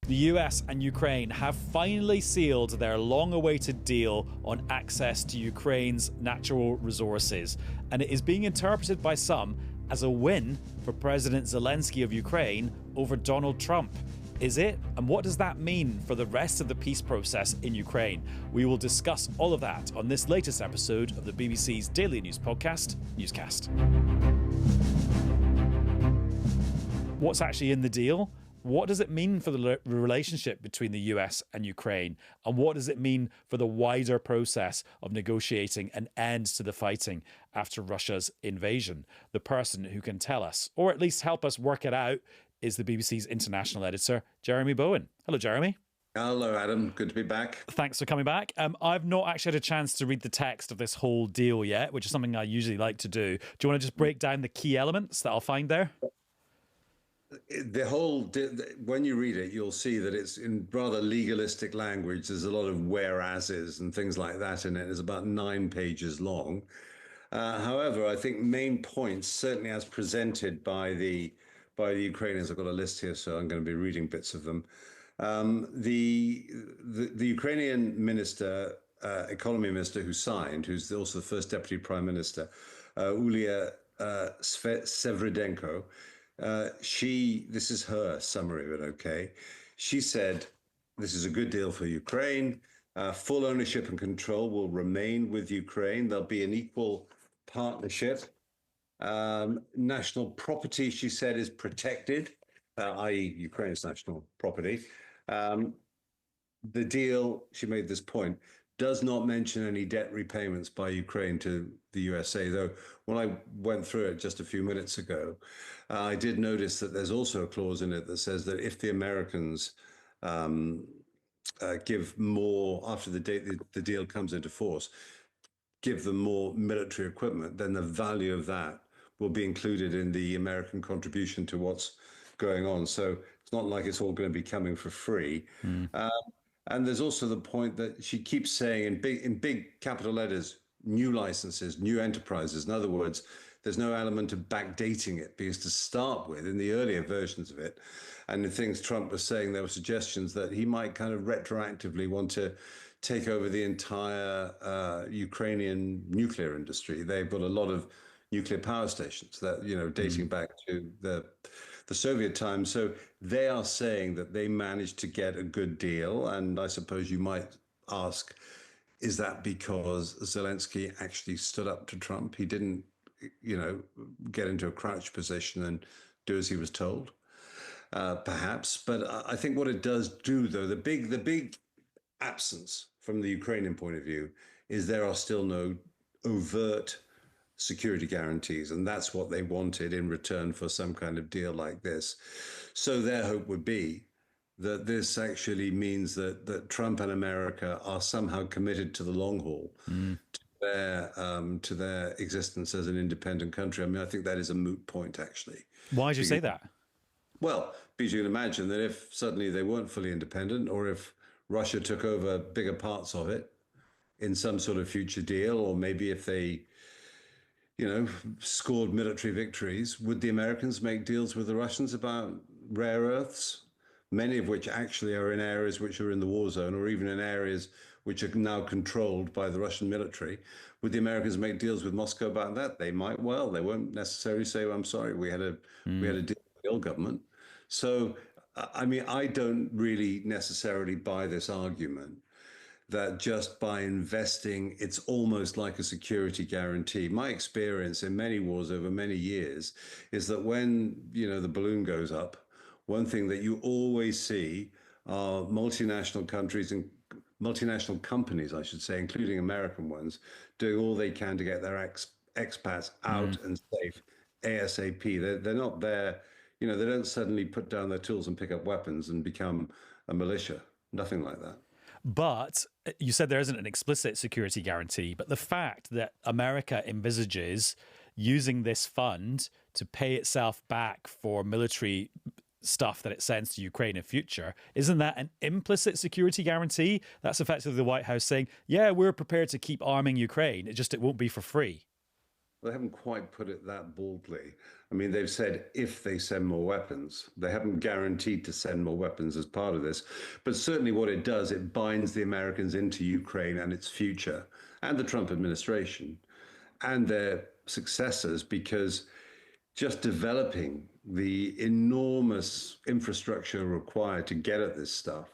The US and Ukraine have finally sealed their long-awaited deal on access to Ukraine's natural resources, and it is being interpreted by some as a win for President Zelensky of Ukraine over Donald Trump. Is it? And what does that mean for the rest of the peace process in Ukraine? We will discuss all of that on this latest episode of the BBC's daily news podcast, Newscast. What's actually in the deal? What does it mean for the relationship between the US and Ukraine? And what does it mean for the wider process of negotiating an end to the fighting after Russia's invasion? The person who can tell us, or at least help us work it out, is the BBC's international editor, Jeremy Bowen. Hello, Jeremy. Hello, Adam. Good to be back. Thanks for coming back. I've not actually had a chance to read the text of this whole deal yet, which is something I usually like to do. Do you want to just break down the key elements that I'll find there? When you read it, you'll see that it's in rather legalistic language. There's a lot of whereases and things like that in it. It's about 9 pages long. However, I think main points, certainly as presented by the Ukrainians, I've got a list here, so I'm going to be reading bits of them. The Ukrainian minister, economy minister who signed, who's also the first deputy prime minister, Ulia Sviridenko, this is her summary of it, okay? She said, this is a good deal for Ukraine. Full ownership and control will remain with Ukraine. There'll be an equal partnership. National property, she said, is protected, i.e. Ukraine's national property. The deal, she made this point, does not mention any debt repayments by Ukraine to the USA, though when I went through it just a few minutes ago, I did notice that there's also a clause in it that says that if the Americans give more, after the deal comes into force, give them more military equipment, then the value of that will be included in the American contribution to what's going on. So it's not like it's all going to be coming for free. And there's also the point that she keeps saying in big capital letters, new licenses, new enterprises. In other words, there's no element of backdating it, because to start with, in the earlier versions of it, and the things Trump was saying, there were suggestions that he might kind of retroactively want to take over the entire Ukrainian nuclear industry. They've got a lot of nuclear power stations that, dating back to the Soviet times. So they are saying that they managed to get a good deal. And I suppose you might ask, is that because Zelensky actually stood up to Trump? He didn't, get into a crouch position and do as he was told, perhaps. But I think what it does do, though, the big absence from the Ukrainian point of view is there are still no overt security guarantees, and that's what they wanted in return for some kind of deal like this. So their hope would be that this actually means that Trump and America are somehow committed to the long haul, to their existence as an independent country. I mean, I think that is a moot point, actually. Why do you say that? Well, because you can imagine that if suddenly they weren't fully independent, or if Russia took over bigger parts of it in some sort of future deal, or maybe if they scored military victories, would the Americans make deals with the Russians about rare earths, many of which actually are in areas which are in the war zone, or even in areas which are now controlled by the Russian military? Would the Americans make deals with Moscow about that? They might well. They won't necessarily say, well, I'm sorry, we had a deal with the old government. So, I mean, I don't really necessarily buy this argument that just by investing, it's almost like a security guarantee. My experience in many wars over many years is that when, the balloon goes up, one thing that you always see are multinational countries and multinational companies, I should say, including American ones, doing all they can to get their expats out and safe ASAP. They're not there, they don't suddenly put down their tools and pick up weapons and become a militia. Nothing like that. But you said there isn't an explicit security guarantee, but the fact that America envisages using this fund to pay itself back for military stuff that it sends to Ukraine in future, isn't that an implicit security guarantee? That's effectively the White House saying, yeah, we're prepared to keep arming Ukraine. It won't be for free. They haven't quite put it that boldly. I mean, they've said if they send more weapons, they haven't guaranteed to send more weapons as part of this. But certainly, what it does, it binds the Americans into Ukraine and its future, and the Trump administration and their successors, because just developing the enormous infrastructure required to get at this stuff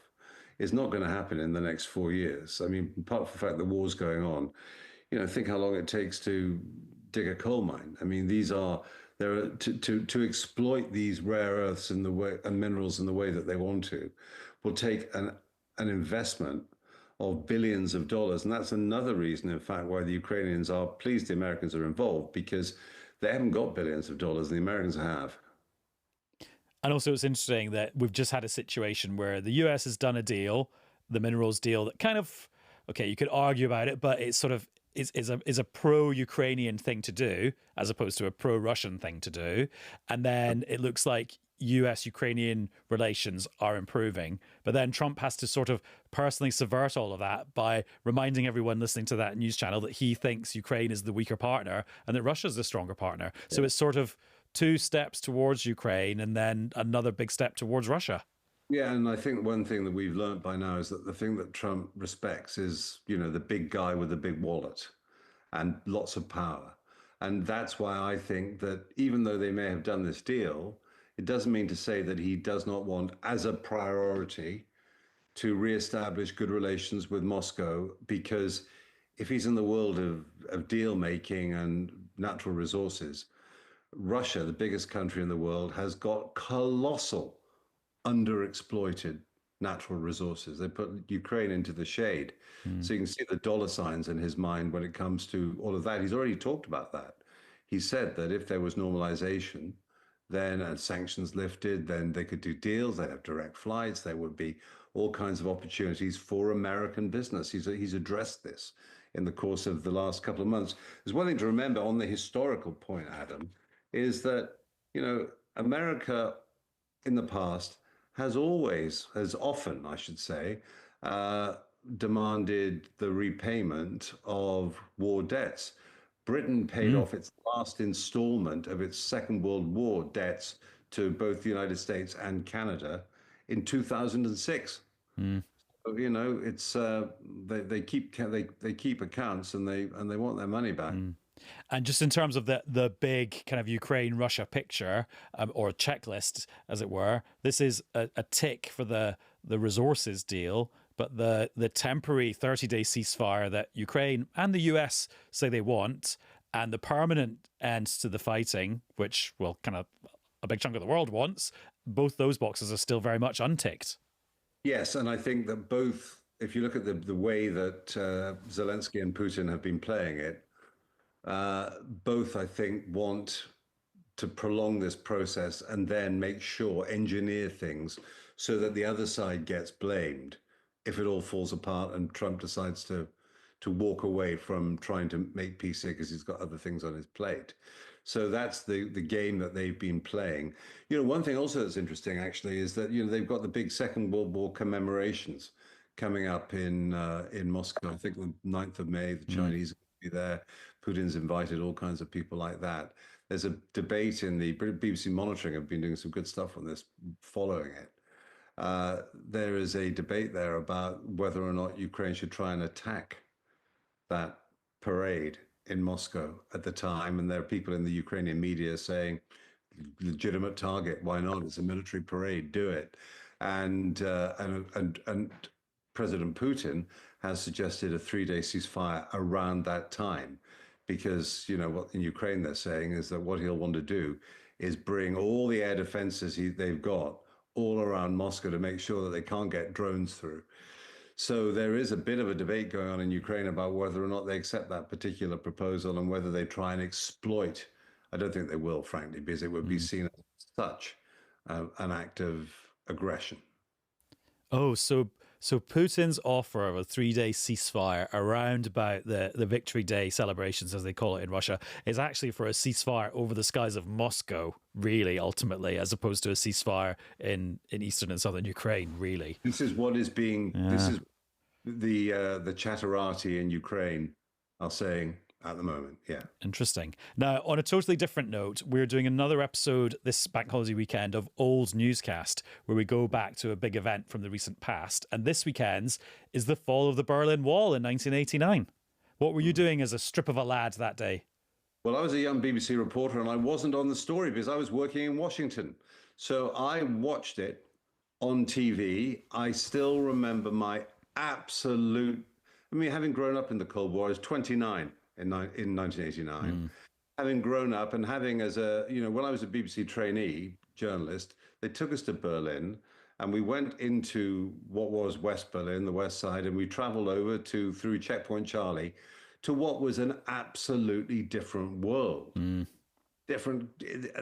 is not going to happen in the next 4 years. I mean, apart from the fact the war's going on, think how long it takes to dig a coal mine. I mean, there are to exploit these rare earths in the way and minerals in the way that they want to will take an investment of billions of dollars. And that's another reason, in fact, why the Ukrainians are pleased the Americans are involved, because they haven't got billions of dollars, and the Americans have. And also, it's interesting that we've just had a situation where the US has done a deal, the minerals deal, that kind of, okay, you could argue about it, but it's sort of is a pro-Ukrainian thing to do as opposed to a pro-Russian thing to do. And then it looks like US-Ukrainian relations are improving. But then Trump has to sort of personally subvert all of that by reminding everyone listening to that news channel that he thinks Ukraine is the weaker partner and that Russia's the stronger partner. Yeah. So it's sort of 2 steps towards Ukraine and then another big step towards Russia. Yeah, and I think one thing that we've learned by now is that the thing that Trump respects is, the big guy with the big wallet and lots of power. And that's why I think that even though they may have done this deal, it doesn't mean to say that he does not want, as a priority, to reestablish good relations with Moscow, because if he's in the world of deal making and natural resources, Russia, the biggest country in the world, has got colossal underexploited natural resources. They put Ukraine into the shade. So you can see the dollar signs in his mind when it comes to all of that. He's already talked about that. He said that if there was normalization, then and sanctions lifted, then they could do deals, they'd have direct flights, there would be all kinds of opportunities for American business. He's addressed this in the course of the last couple of months. There's one thing to remember on the historical point, Adam, is that, America in the past has often, I should say, demanded the repayment of war debts. Britain paid off its last installment of its Second World War debts to both the United States and Canada in 2006. So, it's they keep accounts and they want their money back. And just in terms of the big kind of Ukraine-Russia picture, or checklist, as it were, this is a tick for the resources deal, but the temporary 30-day ceasefire that Ukraine and the US say they want, and the permanent end to the fighting, which, well, kind of a big chunk of the world wants, both those boxes are still very much unticked. Yes, and I think that both, if you look at the way that Zelensky and Putin have been playing it, both, I think, want to prolong this process and then make sure, engineer things so that the other side gets blamed if it all falls apart and Trump decides to walk away from trying to make peace here because he's got other things on his plate. So that's the game that they've been playing. One thing also that's interesting, actually, is that, they've got the big Second World War commemorations coming up in Moscow. I think the 9th of May, the Chinese will be there. Putin's invited all kinds of people like that. There's a debate in the BBC Monitoring. Have been doing some good stuff on this, following it. There is a debate there about whether or not Ukraine should try and attack that parade in Moscow at the time. And there are people in the Ukrainian media saying, legitimate target, why not? It's a military parade, do it. And President Putin has suggested a 3-day ceasefire around that time. Because, what in Ukraine they're saying is that what he'll want to do is bring all the air defenses they've got all around Moscow to make sure that they can't get drones through. So there is a bit of a debate going on in Ukraine about whether or not they accept that particular proposal and whether they try and exploit. I don't think they will, frankly, because it would be seen as such an act of aggression. Oh, so Putin's offer of a 3-day ceasefire around about the Victory Day celebrations, as they call it in Russia, is actually for a ceasefire over the skies of Moscow, really, ultimately, as opposed to a ceasefire in eastern and southern Ukraine, really. This is what is being, this is the chatterati in Ukraine are saying, at the moment. Yeah. Interesting. Now, on a totally different note, we're doing another episode this bank holiday weekend of Old Newscast, where we go back to a big event from the recent past. And this weekend's is the fall of the Berlin Wall in 1989. What were you doing as a strip of a lad that day? Well, I was a young BBC reporter and I wasn't on the story because I was working in Washington. So I watched it on TV. I still remember my absolute, having grown up in the Cold War, I was 29 in 1989. Having grown up and having when I was a BBC trainee journalist, they took us to Berlin and we went into what was West Berlin, the West Side, and we traveled over through Checkpoint Charlie to what was an absolutely different world. Different,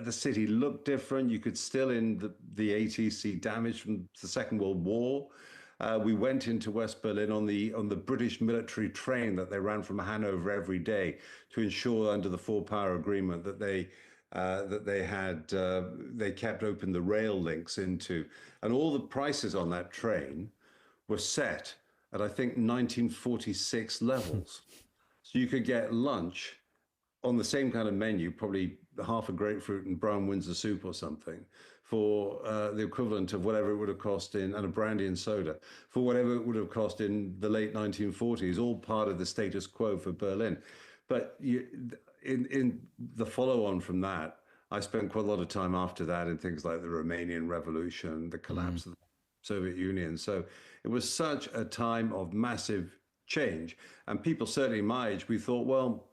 the city looked different. You could still in the 80s see damage from the Second World War. We went into West Berlin on the British military train that they ran from Hanover every day to ensure under the four-power agreement that they kept open the rail links into, and all the prices on that train were set at I think 1946 levels. So you could get lunch on the same kind of menu, probably half a grapefruit and brown Windsor soup or something, for the equivalent of whatever it would have cost and a brandy and soda, for whatever it would have cost in the late 1940s, all part of the status quo for Berlin. But in the follow-on from that, I spent quite a lot of time after that in things like the Romanian Revolution, the collapse of the Soviet Union. So it was such a time of massive change. And people, certainly my age, we thought, well,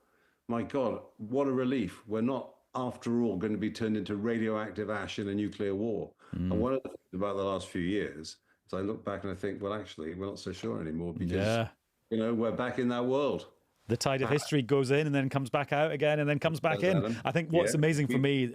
my God, what a relief. We're not, after all, going to be turned into radioactive ash in a nuclear war. And one of the things about the last few years is I look back and I think, well, actually, we're not so sure anymore because, we're back in that world. The tide of history goes in and then comes back out again and then comes back in. Adam. I think what's amazing for me,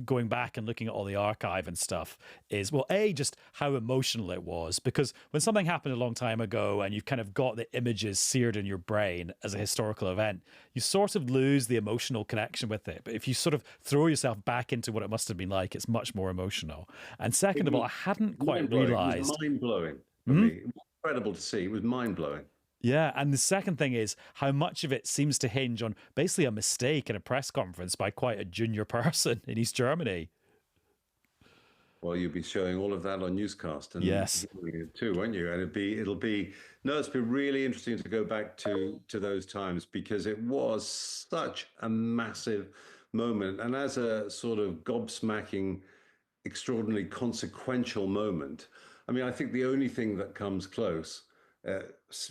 going back and looking at all the archive and stuff, is, well, just how emotional it was. Because when something happened a long time ago and you've kind of got the images seared in your brain as a historical event, you sort of lose the emotional connection with it. But if you sort of throw yourself back into what it must have been like, it's much more emotional. And second of all, I hadn't quite realised. It was mind-blowing for me. It was incredible to see. It was mind-blowing. Yeah, and the second thing is how much of it seems to hinge on basically a mistake in a press conference by quite a junior person in East Germany. Well, you'll be showing all of that on Newscast and yes, too, won't you? And it's been really interesting to go back to those times because it was such a massive moment, and as a sort of gobsmacking, extraordinarily consequential moment. I think the only thing that comes close,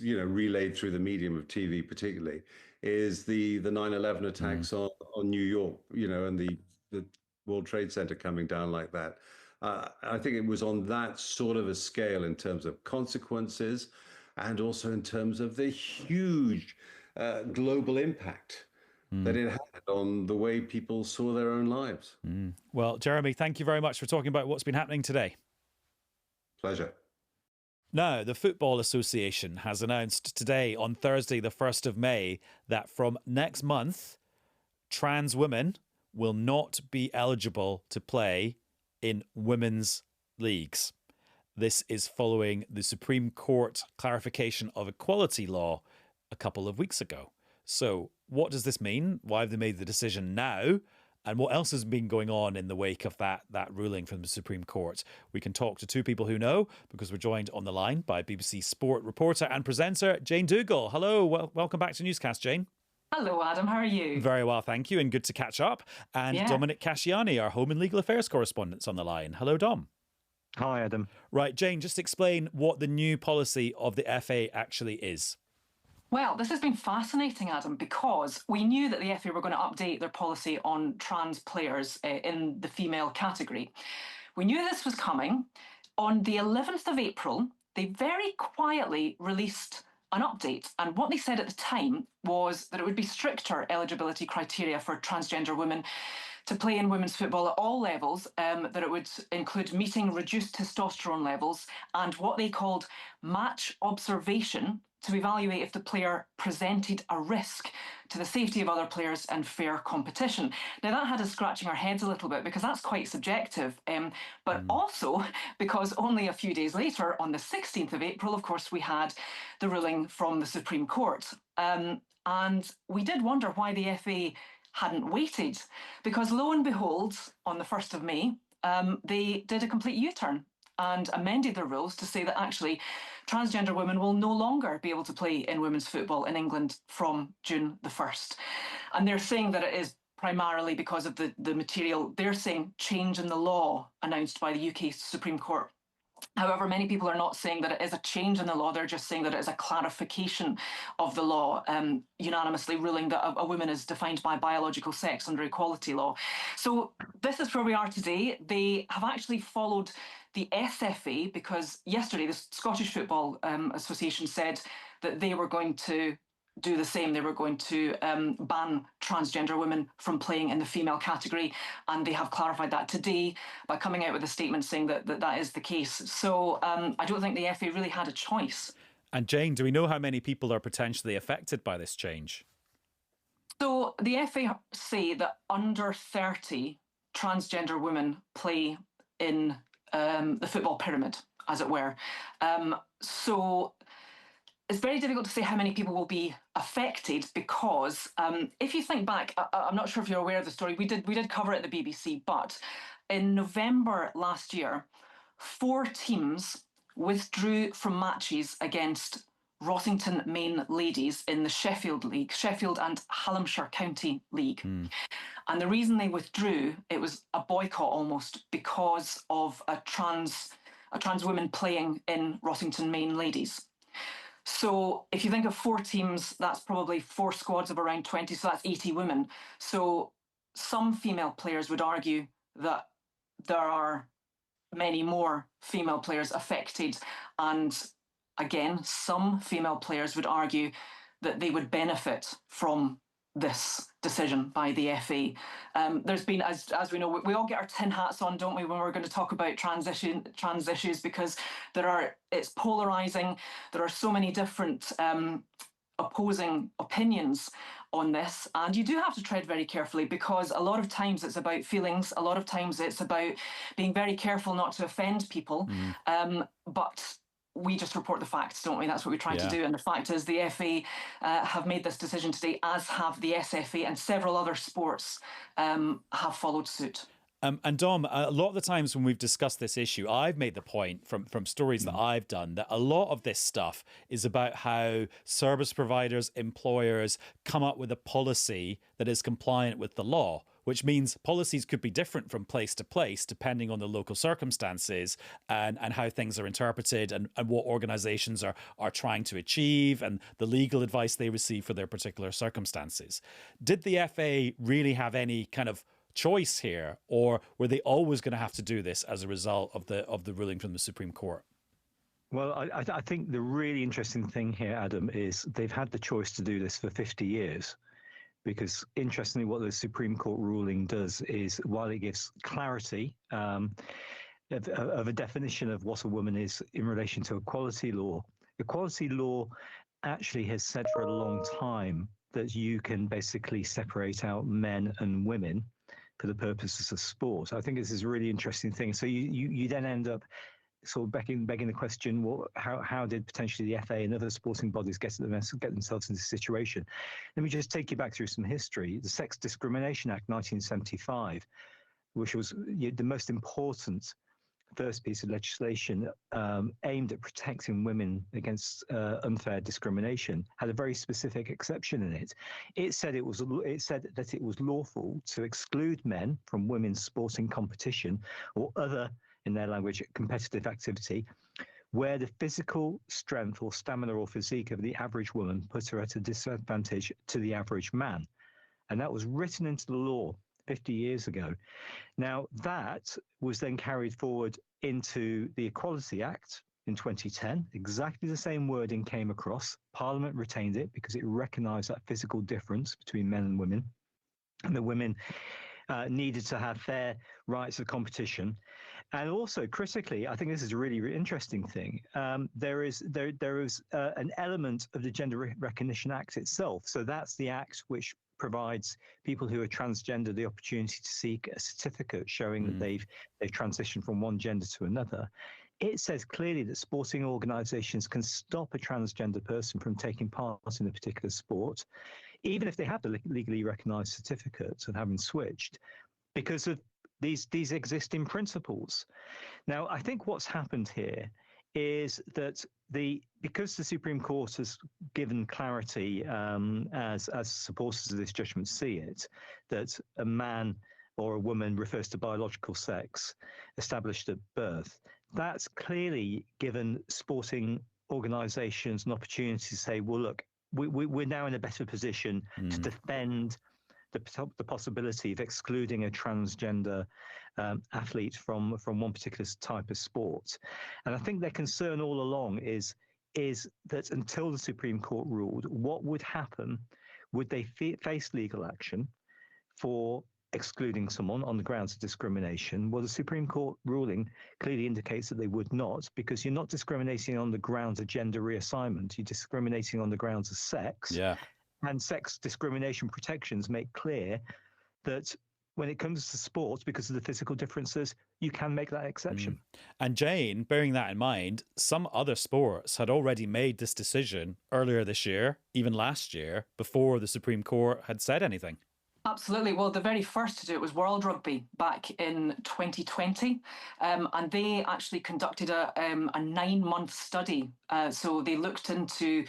relayed through the medium of TV particularly, is the 9/11 attacks on New York, and the World Trade Center coming down like that. I think it was on that sort of a scale in terms of consequences and also in terms of the huge global impact that it had on the way people saw their own lives. Well, Jeremy, thank you very much for talking about what's been happening today. Pleasure. Now, the Football Association has announced today, on Thursday, the 1st of May, that from next month, trans women will not be eligible to play in women's leagues. This is following the Supreme Court clarification of equality law a couple of weeks ago. So what does this mean? Why have they made the decision now? And what else has been going on in the wake of that ruling from the Supreme Court? We can talk to two people who know, because we're joined on the line by BBC Sport reporter and presenter Jane Dougall. Hello, welcome back to Newscast, Jane. Hello, Adam. How are you? Very well, thank you, and good to catch up. And Dominic Casciani, our Home and Legal Affairs correspondent, on the line. Hello, Dom. Hi, Adam. Right, Jane, just explain what the new policy of the FA actually is. Well, this has been fascinating, Adam, because we knew that the FA were going to update their policy on trans players in the female category. We knew this was coming. On the 11th of April, they very quietly released an update. And what they said at the time was that it would be stricter eligibility criteria for transgender women to play in women's football at all levels, that it would include meeting reduced testosterone levels and what they called match observation to evaluate if the player presented a risk to the safety of other players and fair competition. Now, that had us scratching our heads a little bit because that's quite subjective, but also because only a few days later, on the 16th of April, of course, we had the ruling from the Supreme Court. And we did wonder why the FA hadn't waited, because lo and behold, on the 1st of May, they did a complete U-turn and amended their rules to say that actually transgender women will no longer be able to play in women's football in England from June the 1st. And they're saying that it is primarily because of the material, they're saying, change in the law announced by the UK Supreme Court. However, many people are not saying that it is a change in the law. They're just saying that it is a clarification of the law, unanimously ruling that a woman is defined by biological sex under equality law. So this is where we are today. They have actually followed the SFA because yesterday the Scottish Football Association said that they were going to do the same. They were going to ban transgender women from playing in the female category, and they have clarified that today by coming out with a statement saying that that is the case. So I don't think the FA really had a choice. And Jane, do we know how many people are potentially affected by this change? So the FA say that under 30 transgender women play in the football pyramid, as it were. So it's very difficult to say how many people will be affected because if you think back, I'm not sure if you're aware of the story, we did cover it at the BBC, but in November last year, 4 teams withdrew from matches against Rossington Main Ladies in the Sheffield League, Sheffield and Hallamshire County League. And the reason they withdrew, it was a boycott almost because of a trans woman playing in Rossington Main Ladies. So if you think of 4 teams, that's probably 4 squads of around 20, so that's 80 women. So some female players would argue that there are many more female players affected. And again, some female players would argue that they would benefit from this decision by the FA. There's been, as we know, we all get our tin hats on, don't we, when we're going to talk about trans issues, because it's polarising. There are so many different opposing opinions on this, and you do have to tread very carefully because a lot of times it's about feelings, a lot of times it's about being very careful not to offend people, but we just report the facts, don't we? That's what we try to do. And the fact is the FA have made this decision today, as have the SFA, and several other sports have followed suit. And Dom, a lot of the times when we've discussed this issue, I've made the point from stories that I've done that a lot of this stuff is about how service providers, employers come up with a policy that is compliant with the law, which means policies could be different from place to place depending on the local circumstances and how things are interpreted and what organisations are trying to achieve and the legal advice they receive for their particular circumstances. Did the FA really have any kind of choice here, or were they always going to have to do this as a result of the ruling from the Supreme Court? Well, I think the really interesting thing here, Adam, is they've had the choice to do this for 50 years. Because interestingly, what the Supreme Court ruling does is, while it gives clarity of a definition of what a woman is in relation to equality law actually has said for a long time that you can basically separate out men and women for the purposes of sport. I think this is a really interesting thing. So you then end up sort of begging the question, how did potentially the FA and other sporting bodies get themselves in this situation? Let me just take you back through some history. The Sex Discrimination Act 1975, which was the most important first piece of legislation aimed at protecting women against unfair discrimination, had a very specific exception in it. It said that it was lawful to exclude men from women's sporting competition or other, in their language, competitive activity, where the physical strength or stamina or physique of the average woman put her at a disadvantage to the average man. And that was written into the law 50 years ago. Now, that was then carried forward into the Equality Act in 2010. Exactly the same wording came across. Parliament retained it because it recognised that physical difference between men and women, and the women needed to have fair rights of competition. And also, critically, I think this is a really, really interesting thing. There is an element of the Gender Recognition Act itself. So that's the act which provides people who are transgender the opportunity to seek a certificate showing that they've transitioned from one gender to another. It says clearly that sporting organisations can stop a transgender person from taking part in a particular sport, even if they have the legally recognised certificate of having switched, because of these existing principles. Now, I think what's happened here is that because the Supreme Court has given clarity, as supporters of this judgment see it, that a man or a woman refers to biological sex established at birth, that's clearly given sporting organisations an opportunity to say, well, look, we're now in a better position to defend the possibility of excluding a transgender athlete from one particular type of sport. And I think their concern all along is that until the Supreme Court ruled, what would happen? Would they face legal action for excluding someone on the grounds of discrimination? Well, the Supreme Court ruling clearly indicates that they would not, because you're not discriminating on the grounds of gender reassignment. You're discriminating on the grounds of sex. Yeah. And sex discrimination protections make clear that when it comes to sports, because of the physical differences, you can make that exception. And Jane, bearing that in mind, some other sports had already made this decision earlier this year, even last year, before the Supreme Court had said anything. Absolutely. Well, the very first to do it was World Rugby back in 2020. And they actually conducted a 9-month study. So they looked into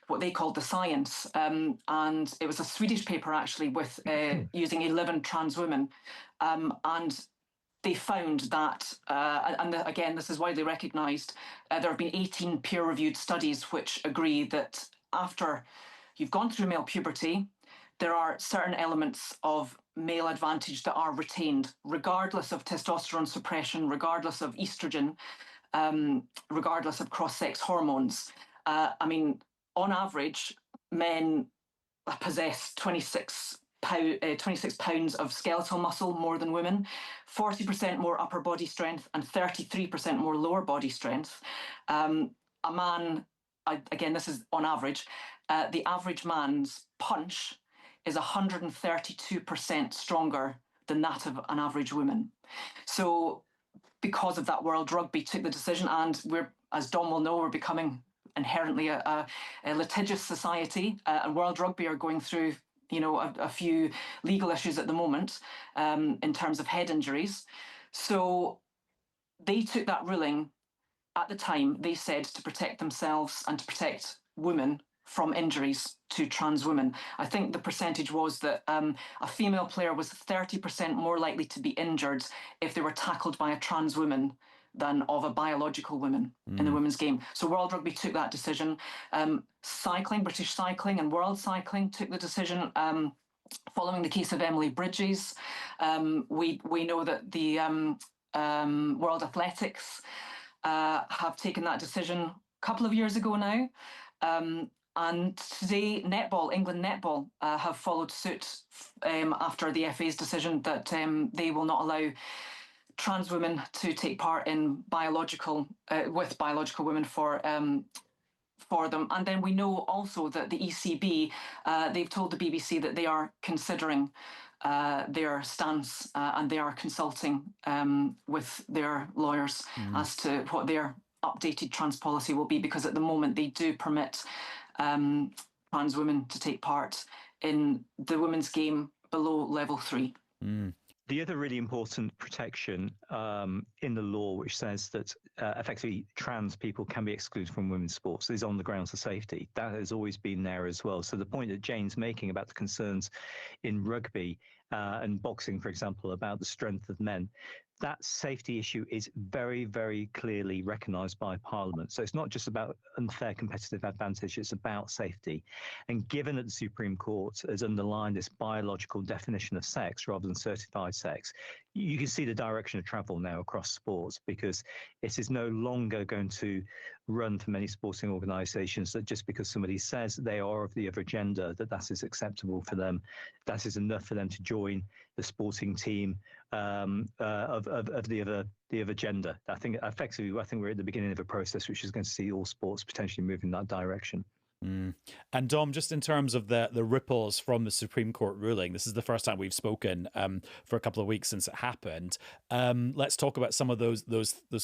what they called the science. And it was a Swedish paper, actually, with using 11 trans women. And they found that, again, this is widely recognised, there have been 18 peer-reviewed studies which agree that after you've gone through male puberty, there are certain elements of male advantage that are retained, regardless of testosterone suppression, regardless of estrogen, regardless of cross-sex hormones. I mean, on average, men possess 26 pounds of skeletal muscle more than women, 40% more upper body strength, and 33% more lower body strength. A man, again, this is on average, the average man's punch is 132% stronger than that of an average woman. So because of that, World Rugby took the decision, and we're, as Dom will know, we're becoming inherently a litigious society, and World Rugby are going through, a few legal issues at the moment in terms of head injuries. So they took that ruling. At the time, they said to protect themselves and to protect women from injuries to trans women. I think the percentage was that a female player was 30% more likely to be injured if they were tackled by a trans woman than of a biological woman in the women's game. So World Rugby took that decision. Cycling, British Cycling and World Cycling took the decision following the case of Emily Bridges. We know that the World Athletics have taken that decision a couple of years ago now. And today, England Netball have followed suit after the FA's decision that they will not allow trans women to take part in with biological women for them. And then we know also that the ECB, they've told the BBC that they are considering their stance and they are consulting with their lawyers as to what their updated trans policy will be, because at the moment they do permit trans women to take part in the women's game below level 3. The other really important protection in the law, which says that effectively trans people can be excluded from women's sports, is on the grounds of safety. That has always been there as well. So the point that Jane's making about the concerns in rugby and boxing, for example, about the strength of men, that safety issue is very, very clearly recognised by Parliament. So it's not just about unfair competitive advantage, it's about safety. And given that the Supreme Court has underlined this biological definition of sex rather than certified sex, you can see the direction of travel now across sports, because it is no longer going to run for many sporting organisations that just because somebody says they are of the other gender, that is acceptable for them. That is enough for them to join the sporting team of the other gender. I think effectively, we're at the beginning of a process which is going to see all sports potentially move in that direction. And Dom, just in terms of the ripples from the Supreme Court ruling, this is the first time we've spoken for a couple of weeks since it happened. Let's talk about some of those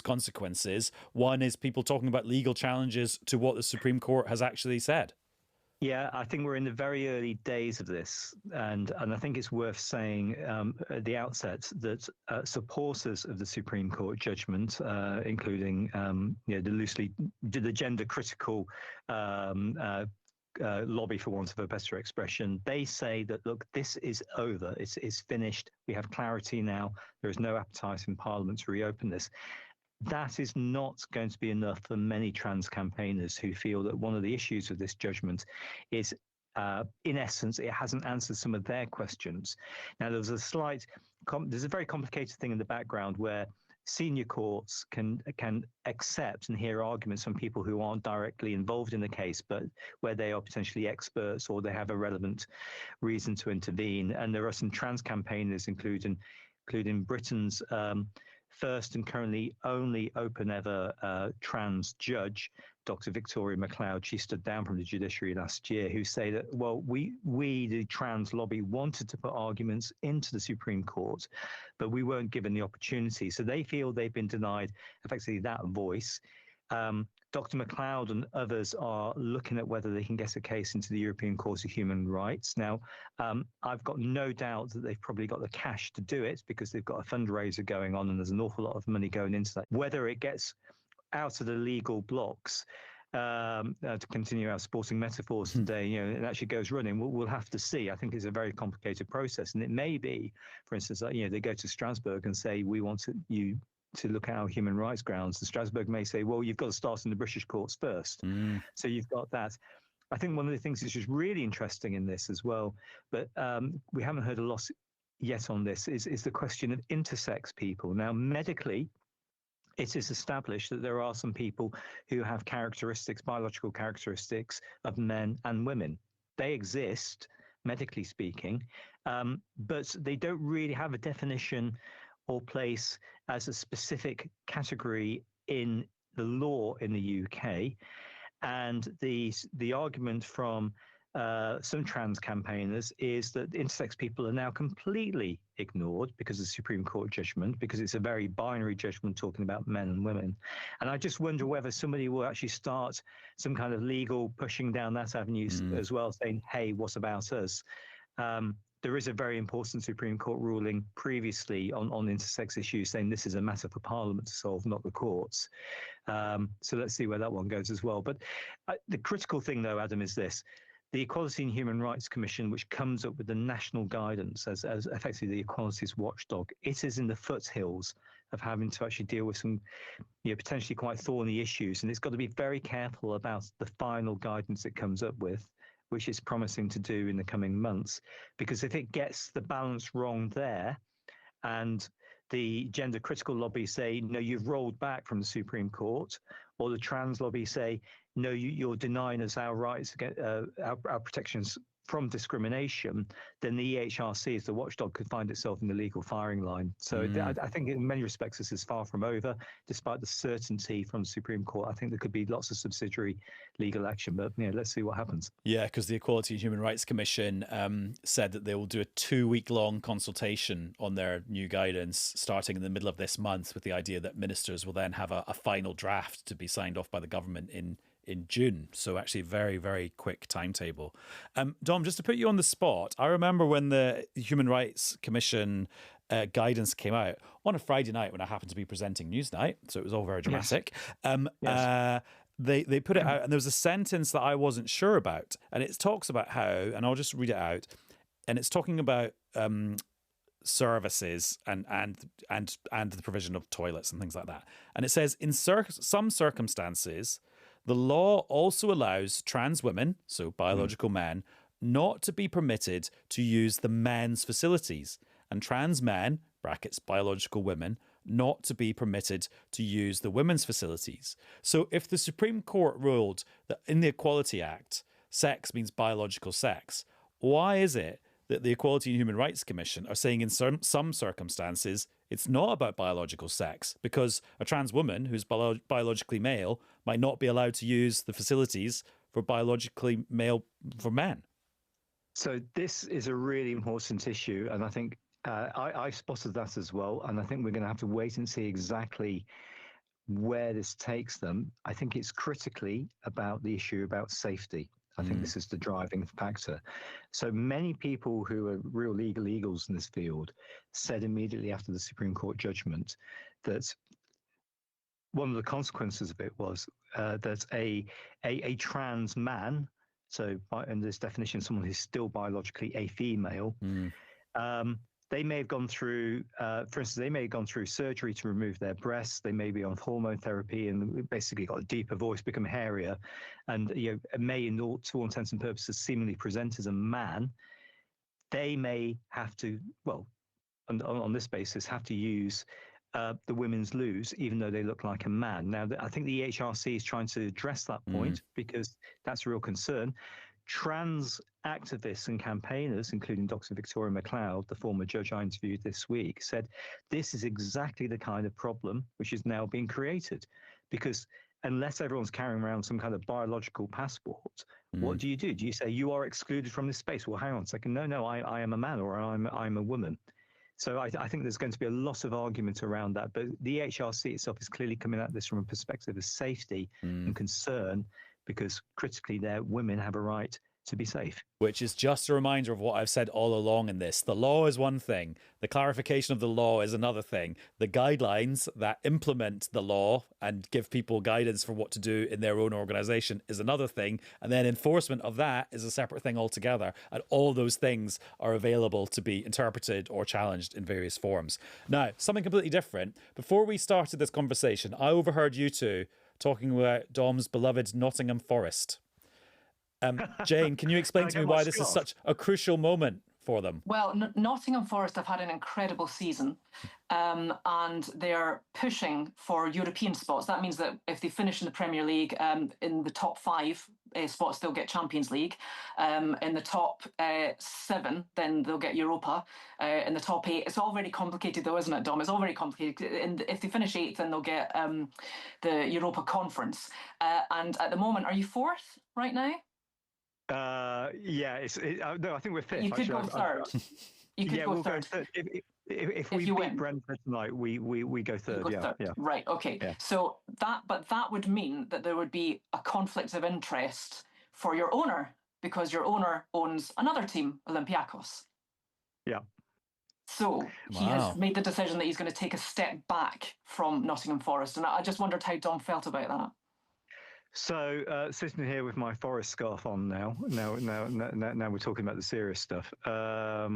consequences. One is people talking about legal challenges to what the Supreme Court has actually said. Yeah, I think we're in the very early days of this, and I think it's worth saying at the outset that supporters of the Supreme Court judgment, including the gender critical lobby, for want of a better expression, they say that, look, this is over, it's finished. We have clarity now. There is no appetite in Parliament to reopen this. That is not going to be enough for many trans campaigners who feel that one of the issues with this judgment is, in essence, it hasn't answered some of their questions. Now, there's a very complicated thing in the background where senior courts can accept and hear arguments from people who aren't directly involved in the case, but where they are potentially experts or they have a relevant reason to intervene. And there are some trans campaigners, including Britain's first and currently only open ever trans judge, Dr. Victoria McLeod. She stood down from the judiciary last year, who say that, well, we the trans lobby, wanted to put arguments into the Supreme Court, but we weren't given the opportunity. So they feel they've been denied effectively that voice. Dr. McLeod and others are looking at whether they can get a case into the European Court of Human Rights. Now, I've got no doubt that they've probably got the cash to do it because they've got a fundraiser going on and there's an awful lot of money going into that. Whether it gets out of the legal blocks, to continue our sporting metaphors today, it actually goes running, we'll have to see. I think it's a very complicated process. And it may be, for instance, they go to Strasbourg and say, we want you to look at our human rights grounds. And Strasbourg may say, well, you've got to start in the British courts first. So you've got that. I think one of the things which is really interesting in this as well, but we haven't heard a lot yet on this, is the question of intersex people. Now, medically, it is established that there are some people who have biological characteristics of men and women. They exist, medically speaking, but they don't really have a definition or place as a specific category in the law in the UK. And the argument from some trans campaigners is that intersex people are now completely ignored because of the Supreme Court judgment, because it's a very binary judgment talking about men and women. And I just wonder whether somebody will actually start some kind of legal pushing down that avenue as well, saying, hey, what about us? There is a very important Supreme Court ruling previously on intersex issues saying this is a matter for Parliament to solve, not the courts. So let's see where that one goes as well. But the critical thing, though, Adam, is this. The Equality and Human Rights Commission, which comes up with the national guidance as effectively the equalities watchdog, it is in the foothills of having to actually deal with some potentially quite thorny issues. And it's got to be very careful about the final guidance it comes up with, which it's promising to do in the coming months. Because if it gets the balance wrong there, and the gender critical lobby say, no, you've rolled back from the Supreme Court, or the trans lobby say, no, you're denying us our rights, our protections from discrimination, then the EHRC as the watchdog could find itself in the legal firing line. So I think in many respects this is far from over, despite the certainty from the Supreme Court. I think there could be lots of subsidiary legal action, but let's see what happens. Yeah, because the Equality and Human Rights Commission said that they will do a 2-week-long consultation on their new guidance starting in the middle of this month, with the idea that ministers will then have a final draft to be signed off by the government in June. So actually very, very quick timetable. Dom, just to put you on the spot, I remember when the Human Rights Commission guidance came out on a Friday night when I happened to be presenting Newsnight, so it was all very dramatic. Yes. They put it out, and there was a sentence that I wasn't sure about, and it talks about how, and I'll just read it out, and it's talking about services and the provision of toilets and things like that. And it says, in some circumstances, the law also allows trans women, so biological men, not to be permitted to use the men's facilities, and trans men, brackets biological women, not to be permitted to use the women's facilities. So if the Supreme Court ruled that in the Equality Act, sex means biological sex, why is it the Equality and Human Rights Commission are saying in some circumstances it's not about biological sex, because a trans woman who's biologically male might not be allowed to use the facilities for biologically male for men. So this is a really important issue, and I think I spotted that as well, and I think we're going to have to wait and see exactly where this takes them. I think it's critically about the issue about safety. I think this is the driving factor. So many people who are real legal eagles in this field said immediately after the Supreme Court judgment that one of the consequences of it was that a trans man, so in this definition, someone who's still biologically a female, they may have gone through, for instance, they may have gone through surgery to remove their breasts. They may be on hormone therapy and basically got a deeper voice, become hairier, and may, to all intents and purposes, seemingly present as a man. They may have to, well, on this basis, have to use the women's loos, even though they look like a man. Now, I think the EHRC is trying to address that point because that's a real concern. Trans activists and campaigners, including Dr. Victoria McLeod, the former judge I interviewed this week, said this is exactly the kind of problem which is now being created. Because unless everyone's carrying around some kind of biological passport, what do? Do you say you are excluded from this space? Well, hang on a second. No, I am a man, or I'm a woman. So I think there's going to be a lot of argument around that. But the HRC itself is clearly coming at this from a perspective of safety and concern, because critically there, women have a right to be safe. Which is just a reminder of what I've said all along in this. The law is one thing. The clarification of the law is another thing. The guidelines that implement the law and give people guidance for what to do in their own organisation is another thing. And then enforcement of that is a separate thing altogether. And all those things are available to be interpreted or challenged in various forms. Now, something completely different. Before we started this conversation, I overheard you two talking about Dom's beloved Nottingham Forest. Jane, can you explain to me why this is such a crucial moment for them? Well, Nottingham Forest have had an incredible season, and they're pushing for European spots. That means that if they finish in the Premier League in the top 5 spots, they'll get Champions League. In the top 7, then they'll get Europa. In the top 8, it's all very complicated though, isn't it, Dom? It's all very complicated. And if they finish 8th, then they'll get the Europa Conference. And at the moment, are you 4th right now? Yeah, no, I think we're 5th. You could go 3rd. You could go 3rd. If we beat Brentford tonight, we go 3rd. Yeah. Right. Okay. Yeah. So that would mean that there would be a conflict of interest for your owner, because your owner owns another team, Olympiacos. Yeah. So he has made the decision that he's going to take a step back from Nottingham Forest, and I just wondered how Dom felt about that. So sitting here with my Forest scarf on now we're talking about the serious stuff. I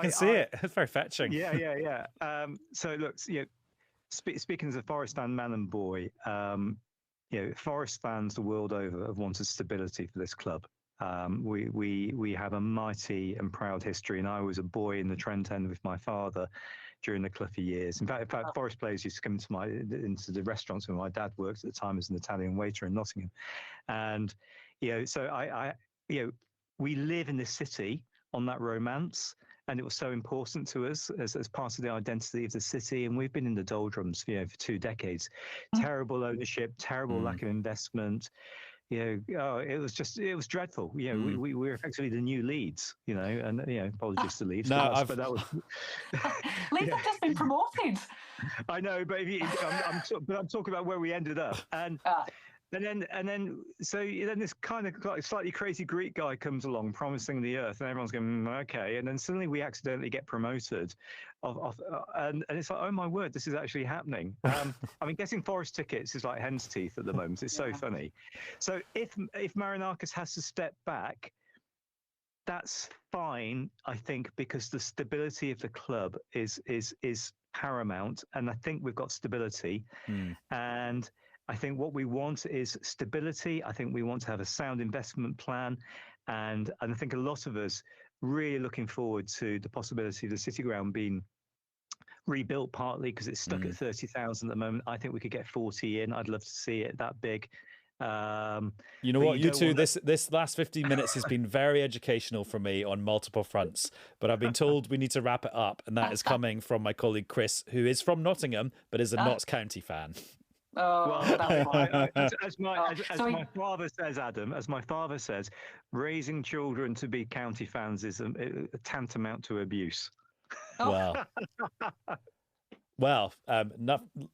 can see it. It's very fetching. Yeah. So look, speaking as a Forest fan, man and boy, Forest fans the world over have wanted stability for this club. We have a mighty and proud history, and I was a boy in the Trent End with my father during the Cloughie years. In fact, Forest players used to come into the restaurants where my dad worked at the time as an Italian waiter in Nottingham, and so we live in this city on that romance, and it was so important to us as part of the identity of the city. And we've been in the doldrums, for 2 decades. Terrible ownership, terrible lack of investment. It was dreadful. We were effectively the new Leeds, and apologies to Leeds. But that was Leeds have just been promoted. I know, but I'm talking about where we ended up, and then this kind of slightly crazy Greek guy comes along promising the earth, and everyone's going, okay, and then suddenly we accidentally get promoted, and it's like, oh my word, this is actually happening. Getting Forest tickets is like hen's teeth at the moment. It's so funny. So if Marinakis has to step back, that's fine, I think, because the stability of the club is paramount, and I think we've got stability, and I think what we want is stability. I think we want to have a sound investment plan. And I think a lot of us really looking forward to the possibility of the City Ground being rebuilt, partly because it's stuck at 30,000 at the moment. I think we could get 40 in. I'd love to see it that big. You know what, you two, this last 15 minutes has been very educational for me on multiple fronts, but I've been told we need to wrap it up, and that is coming from my colleague Chris, who is from Nottingham, but is a Notts County fan. Oh, well, as my father says, Adam, as my father says, raising children to be county fans is a tantamount to abuse. Well,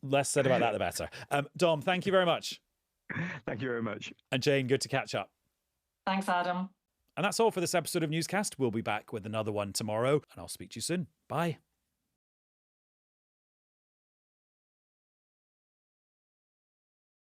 less said about that, the better. Dom, thank you very much. Thank you very much. And Jane, good to catch up. Thanks, Adam. And that's all for this episode of Newscast. We'll be back with another one tomorrow, and I'll speak to you soon. Bye.